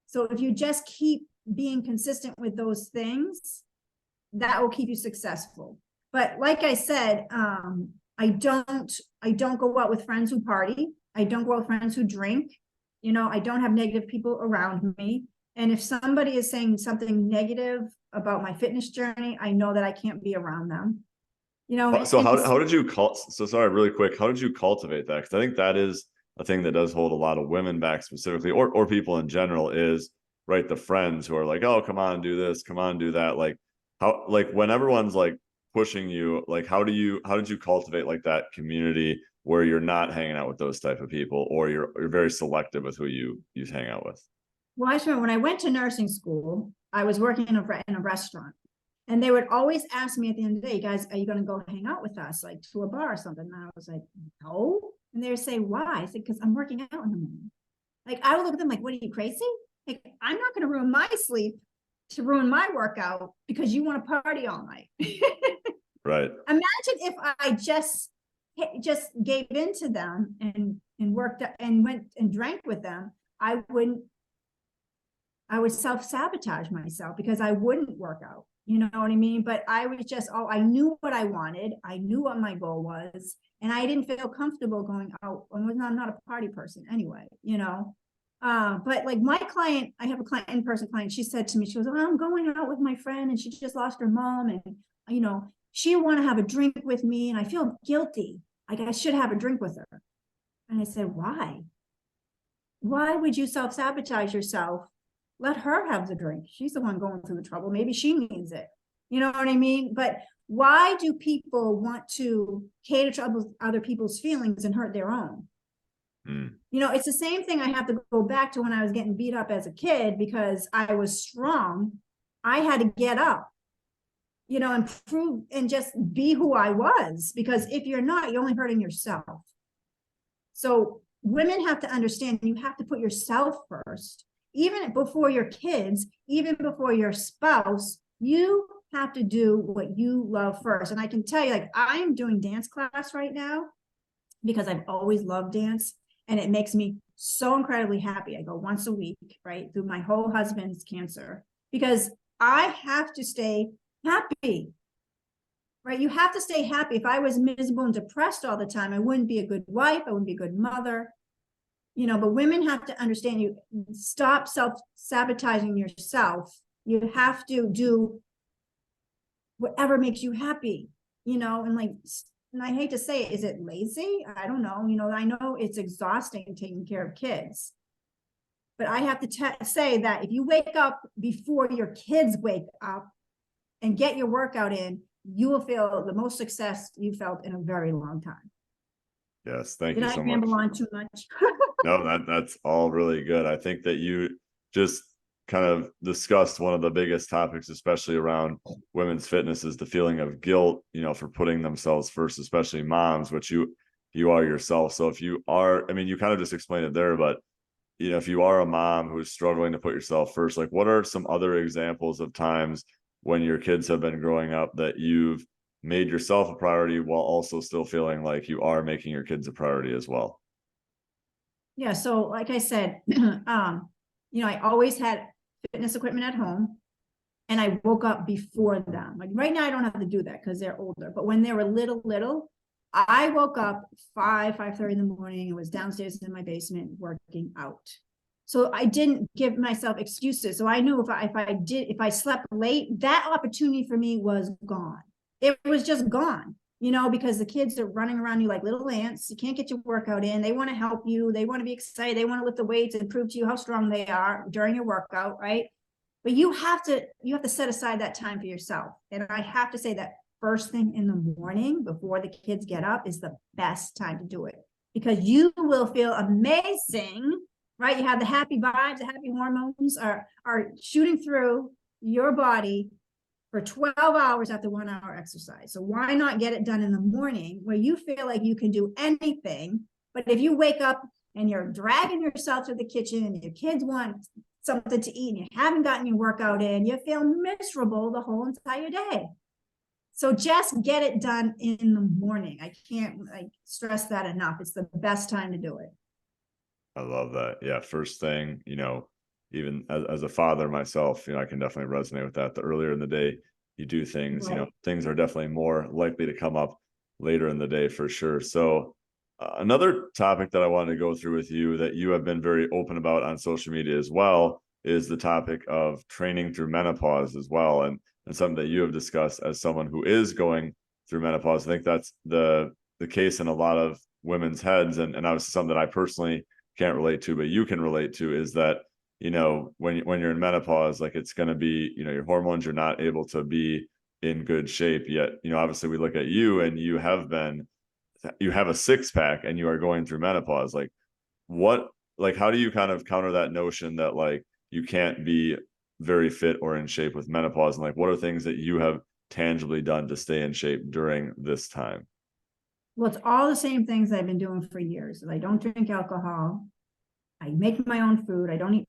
So if you just keep being consistent with those things, that will keep you successful. But like I said, I don't go out with friends who party. I don't go out with friends who drink. You know, I don't have negative people around me. And if somebody is saying something negative about my fitness journey, I know that I can't be around them. You know, So how did you sorry, really quick, how did you cultivate that? Because I think that is a thing that does hold a lot of women back specifically, or people in general, is right, the friends who are like, oh, come on, do this, come on, do that. Like when everyone's like pushing you, like how did you cultivate like that community where you're not hanging out with those type of people, or you're very selective with who you hang out with? Well, I remember when I went to nursing school, I was working in a restaurant. And they would always ask me at the end of the day, guys, are you going to go hang out with us, like to a bar or something? And I was like, no. And they would say, why? I said, because I'm working out in the morning. Like, I would look at them like, what, are you crazy? Like, I'm not going to ruin my sleep to ruin my workout because you want to party all night. Right. Imagine if I just gave in to them and worked and went and drank with them. I would self-sabotage myself because I wouldn't work out. You know what I mean? But I was just, I knew what I wanted. I knew what my goal was. And I didn't feel comfortable going out. I'm not a party person anyway, you know? But like my client, I have a client, in-person client. She said to me, she goes, oh, I'm going out with my friend and she just lost her mom. And, you know, she want to have a drink with me. And I feel guilty. Like I should have a drink with her. And I said, why? Why would you self-sabotage yourself? Let her have the drink. She's the one going through the trouble. Maybe she needs it. You know what I mean? But why do people want to cater to other people's feelings and hurt their own? You know, it's the same thing. I have to go back to when I was getting beat up as a kid because I was strong. I had to get up, you know, and prove and just be who I was. Because if you're not, you're only hurting yourself. So women have to understand you have to put yourself first. Even before your kids, even before your spouse, you have to do what you love first. And I can tell you, like, I am doing dance class right now because I've always loved dance. And it makes me so incredibly happy. I go once a week, right, through my whole husband's cancer, because I have to stay happy, right? You have to stay happy. If I was miserable and depressed all the time, I wouldn't be a good wife. I wouldn't be a good mother. You know, but women have to understand, you stop self-sabotaging yourself. You have to do whatever makes you happy, you know, and I hate to say it, is it lazy? I don't know. You know, I know it's exhausting taking care of kids, but I have to say that if you wake up before your kids wake up and get your workout in, you will feel the most success you felt in a very long time. Yes, thank you so much. Did I ramble on too much? No, that's all really good. I think that you just kind of discussed one of the biggest topics, especially around women's fitness, is the feeling of guilt, you know, for putting themselves first, especially moms, which you are yourself. So if you are, I mean, you kind of just explained it there, but if you are a mom who's struggling to put yourself first, like what are some other examples of times when your kids have been growing up that you've made yourself a priority while also still feeling like you are making your kids a priority as well? Yeah, so like I said, I always had fitness equipment at home, and I woke up before them. Like right now, I don't have to do that because they're older. But when they were little, I woke up 5:30 in the morning and was downstairs in my basement working out. So I didn't give myself excuses. So I knew if I slept late, that opportunity for me was gone. It was just gone, because the kids are running around you like little ants. You can't get your workout in. They want to help you. They want to be excited. They want to lift the weights and prove to you how strong they are during your workout, right? But you have to set aside that time for yourself. And I have to say that first thing in the morning before the kids get up is the best time to do it, because you will feel amazing, right? You have the happy vibes, the happy hormones are shooting through your body for 12 hours after 1 hour exercise. So why not get it done in the morning where you feel like you can do anything? But if you wake up and you're dragging yourself to the kitchen and your kids want something to eat and you haven't gotten your workout in, you feel miserable the whole entire day. So just get it done in the morning. I can't stress that enough. It's the best time to do it. I love that. Yeah. First thing, even as a father myself, I can definitely resonate with that. The earlier in the day you do things, Right. things are definitely more likely to come up later in the day for sure. So, another topic that I wanted to go through with you that you have been very open about on social media as well is the topic of training through menopause as well. And something that you have discussed as someone who is going through menopause. I think that's the case in a lot of women's heads. And obviously something that I personally can't relate to, but you can relate to, is that when you're in menopause, like it's going to be, your hormones, you're not able to be in good shape yet. Obviously we look at you and you have a six pack and you are going through menopause. How do you kind of counter that notion that like you can't be very fit or in shape with menopause? And like, what are things that you have tangibly done to stay in shape during this time? Well, it's all the same things I've been doing for years. I don't drink alcohol. I make my own food. I don't eat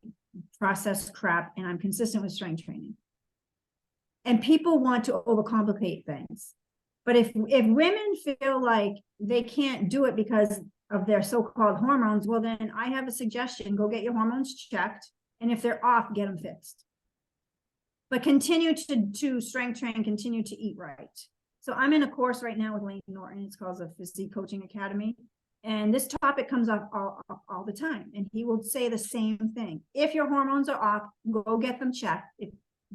processed crap, and I'm consistent with strength training. And people want to overcomplicate things. But if women feel like they can't do it because of their so-called hormones, well, then I have a suggestion. Go get your hormones checked. And if they're off, get them fixed. But continue to strength train, continue to eat right. So I'm in a course right now with Wayne Norton. It's called the Physique Coaching Academy. And this topic comes up all the time. And he will say the same thing. If your hormones are off, go get them checked,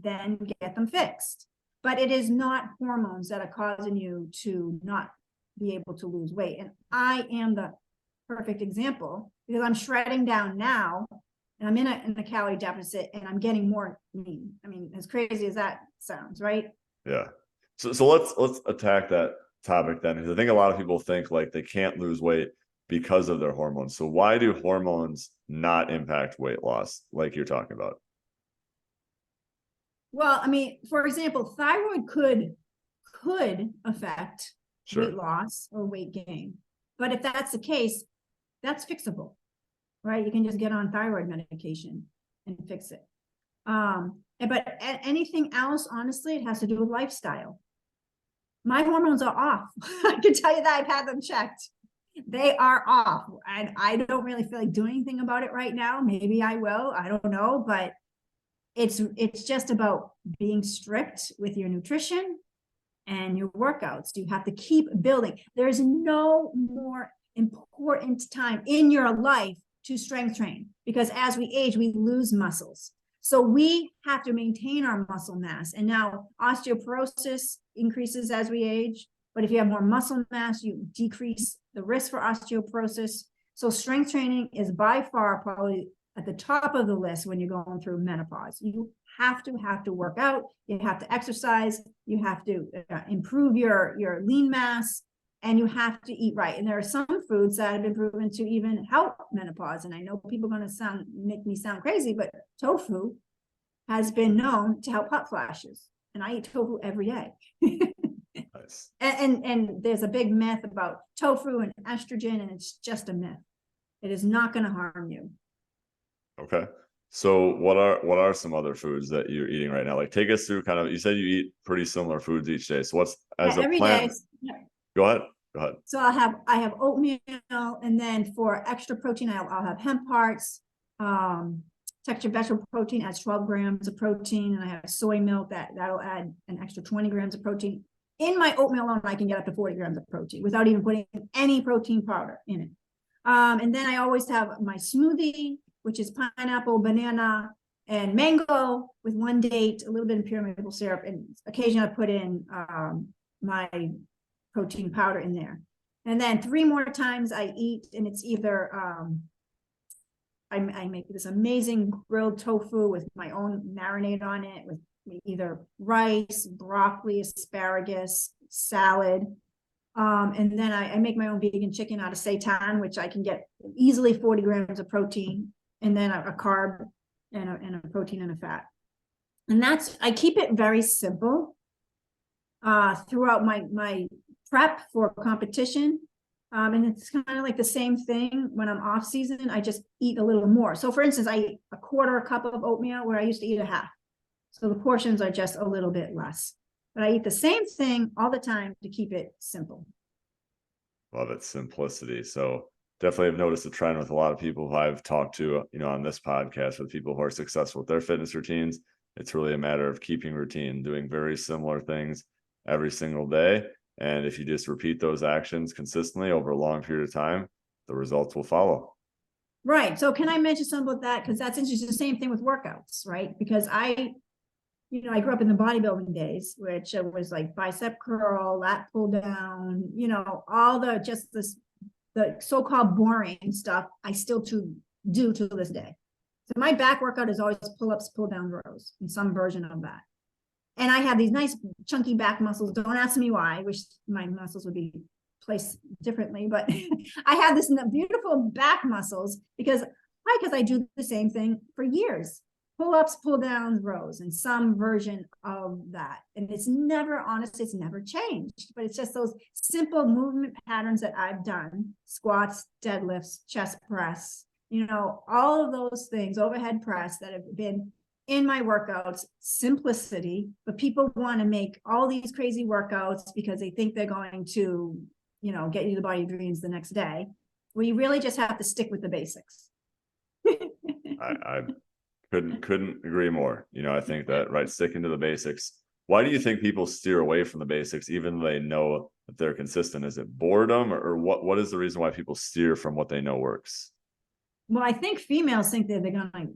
then get them fixed. But it is not hormones that are causing you to not be able to lose weight. And I am the perfect example because I'm shredding down now and I'm in a calorie deficit and I'm getting more lean. I mean, as crazy as that sounds, right? Yeah. So let's attack that topic then, because I think a lot of people think like they can't lose weight because of their hormones. So why do hormones not impact weight loss like you're talking about? Well, I mean, for example, thyroid could affect weight loss or weight gain. But if that's the case, that's fixable, right? You can just get on thyroid medication and fix it. But anything else, honestly, it has to do with lifestyle. My hormones are off. I can tell you that I've had them checked. They are off. And I don't really feel like doing anything about it right now. Maybe I will. I don't know. But it's just about being strict with your nutrition and your workouts. You have to keep building. There's no more important time in your life to strength train, because as we age, we lose muscles. So we have to maintain our muscle mass. And now osteoporosis increases as we age. But if you have more muscle mass, you decrease the risk for osteoporosis. So strength training is by far probably at the top of the list when you're going through menopause. You have to work out, you have to exercise, you have to improve your lean mass, and you have to eat right. And there are some foods that have been proven to even help menopause. And I know people are going to make me sound crazy, but tofu has been known to help hot flashes. And I eat tofu every day. Nice. And there's a big myth about tofu and estrogen, and it's just a myth. It is not going to harm you. Okay. So what are some other foods that you're eating right now? Like take us through kind of, you said you eat pretty similar foods each day. So what's Yeah, as a every day. plant, go ahead. Go ahead. So I have oatmeal, and then for extra protein, I'll have hemp hearts, textured vegetable protein adds 12 grams of protein, and I have soy milk that'll add an extra 20 grams of protein. In my oatmeal alone, I can get up to 40 grams of protein without even putting any protein powder in it. And then I always have my smoothie, which is pineapple, banana, and mango with one date, a little bit of pure maple syrup, and occasionally I put in my protein powder in there. And then 3 more times I eat, and it's either I make this amazing grilled tofu with my own marinade on it, with either rice, broccoli, asparagus, salad. And then I make my own vegan chicken out of seitan, which I can get easily 40 grams of protein, and then a carb and a protein and a fat. And I keep it very simple throughout my prep for competition. And it's kind of like the same thing when I'm off season. I just eat a little more. So for instance, I eat a quarter cup of oatmeal where I used to eat a half. So the portions are just a little bit less. But I eat the same thing all the time to keep it simple. Love it. Simplicity. So definitely have noticed a trend with a lot of people who I've talked to, on this podcast, with people who are successful with their fitness routines. It's really a matter of keeping routine, doing very similar things every single day. And if you just repeat those actions consistently over a long period of time, the results will follow. Right. So can I mention something about that? Because that's interesting. The same thing with workouts, right? Because I grew up in the bodybuilding days, which was like bicep curl, lat pull down, all the so-called boring stuff I still do to this day. So my back workout is always pull-ups, pull-down rows, in some version of that. And I have these nice chunky back muscles. Don't ask me why. I wish my muscles would be placed differently, but I have this beautiful back muscles because I do the same thing for years. Pull-ups, pull-downs, rows, and some version of that. And it's never changed, but it's just those simple movement patterns that I've done: squats, deadlifts, chest press, all of those things, overhead press, that have been in my workouts. Simplicity, but people want to make all these crazy workouts because they think they're going to, get you the body of dreams the next day. Well, you really just have to stick with the basics. I couldn't agree more. I think that, right, sticking to the basics. Why do you think people steer away from the basics, even though they know that they're consistent? Is it boredom, or what is the reason why people steer from what they know works? Well, I think females think that they're going to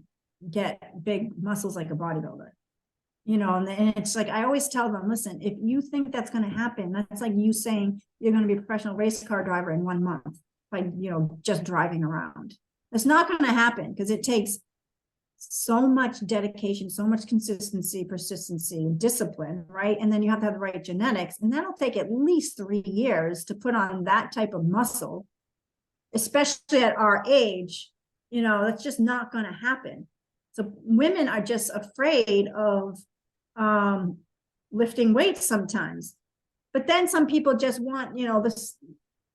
get big muscles like a bodybuilder, and it's like, I always tell them, listen, if you think that's going to happen, that's like you saying you're going to be a professional race car driver in 1 month by, just driving around. It's not going to happen, because it takes so much dedication, so much consistency, persistency, and discipline, right? And then you have to have the right genetics, and that'll take at least 3 years to put on that type of muscle, especially at our age. That's just not going to happen. So women are just afraid of lifting weights sometimes. But then some people just want, the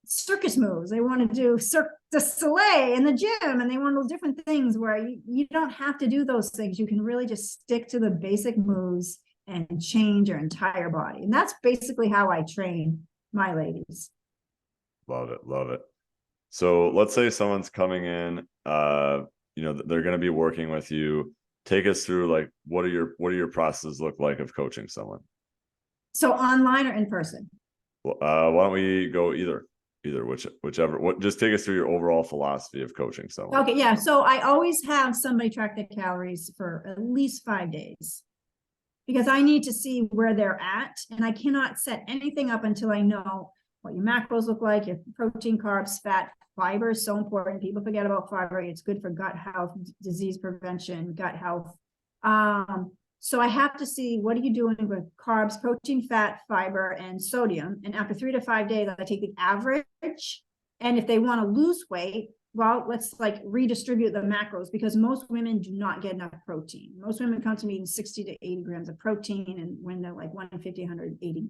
circus moves. They want to do Cirque du Soleil in the gym, and they want those different things where you don't have to do those things. You can really just stick to the basic moves and change your entire body. And that's basically how I train my ladies. Love it. Love it. So let's say someone's coming in, they're going to be working with you. Take us through, like, what do your processes look like of coaching someone? So online or in person? Why don't we go either, whichever. Just take us through your overall philosophy of coaching someone. Okay. Yeah. So I always have somebody track their calories for at least 5 days, because I need to see where they're at, and I cannot set anything up until I know what your macros look like, your protein, carbs, fat. Fiber is so important. People forget about fiber. It's good for gut health, disease prevention, gut health. So I have to see, what are you doing with carbs, protein, fat, fiber, and sodium. And after 3 to 5 days, I take the average. And if they want to lose weight, well, let's redistribute the macros, because most women do not get enough protein. Most women come to me eating 60 to 80 grams of protein, and when they're like 150, 180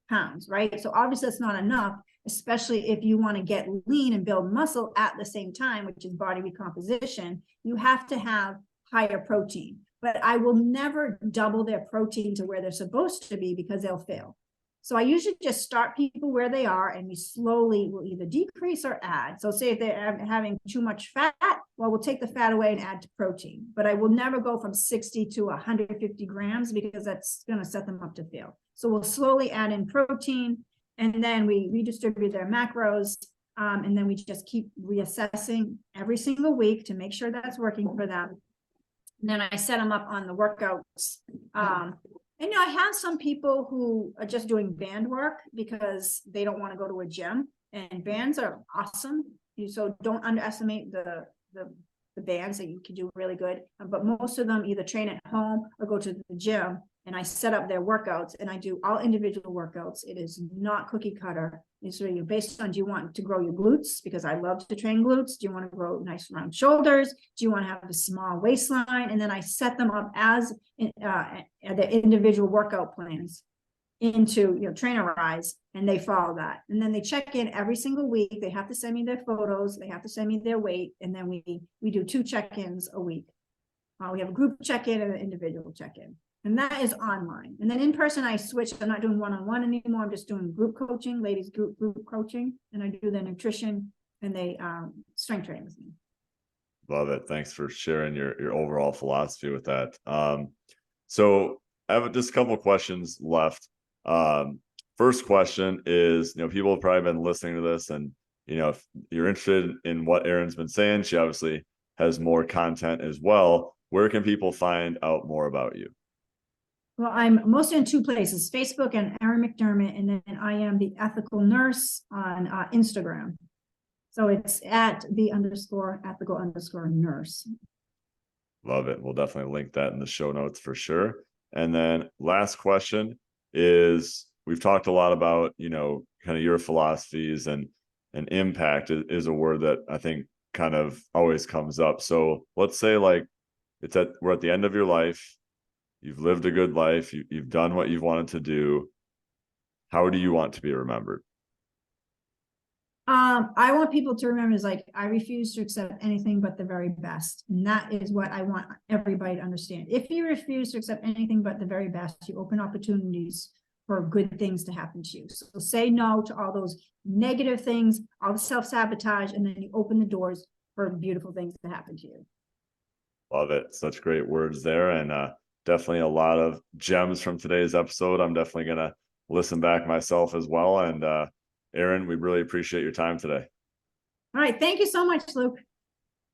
pounds, right? So obviously that's not enough, especially if you want to get lean and build muscle at the same time, which is body recomposition. You have to have higher protein, but I will never double their protein to where they're supposed to be because they'll fail. So I usually just start people where they are, and we slowly will either decrease or add. So say if they're having too much fat, well, we'll take the fat away and add to protein. But I will never go from 60 to 150 grams because that's going to set them up to fail. So we'll slowly add in protein, and then we redistribute their macros. And then we just keep reassessing every single week to make sure that's working for them. And then I set them up on the workouts. And I have some people who are just doing band work because they don't want to go to a gym, and bands are awesome. So don't underestimate the bands that you can do really good. But most of them either train at home or go to the gym, and I set up their workouts, and I do all individual workouts. It is not cookie cutter. It's really based on, do you want to grow your glutes? Because I love to train glutes. Do you want to grow nice round shoulders? Do you want to have a small waistline? And then I set them up as the individual workout plans into, Trainerize, and they follow that. And then they check in every single week. They have to send me their photos. They have to send me their weight. And then we do 2 check-ins a week. We have a group check-in and an individual check-in. And that is online. And then in person, I switch. I'm not doing one-on-one anymore. I'm just doing group coaching, ladies group coaching. And I do their nutrition and they strength training with me. Love it. Thanks for sharing your overall philosophy with that. So I have just a couple of questions left. First question is, people have probably been listening to this, and, if you're interested in what Erin's been saying, she obviously has more content as well. Where can people find out more about you? Well, I'm mostly in 2 places, Facebook and Erin McDermott, and then I am the ethical nurse on Instagram. So it's at @the_ethical_nurse. Love it. We'll definitely link that in the show notes for sure. And then last question is, we've talked a lot about, kind of your philosophies, and impact is a word that I think kind of always comes up. So let's say we're at the end of your life. You've lived a good life. You've done what you've wanted to do. How do you want to be remembered? I want people to remember is I refuse to accept anything but the very best. And that is what I want everybody to understand. If you refuse to accept anything but the very best, you open opportunities for good things to happen to you. So say no to all those negative things, all the self-sabotage, and then you open the doors for beautiful things to happen to you. Love it. Such great words there. And definitely a lot of gems from today's episode. I'm definitely going to listen back myself as well. And Erin, we really appreciate your time today. All right. Thank you so much, Luke.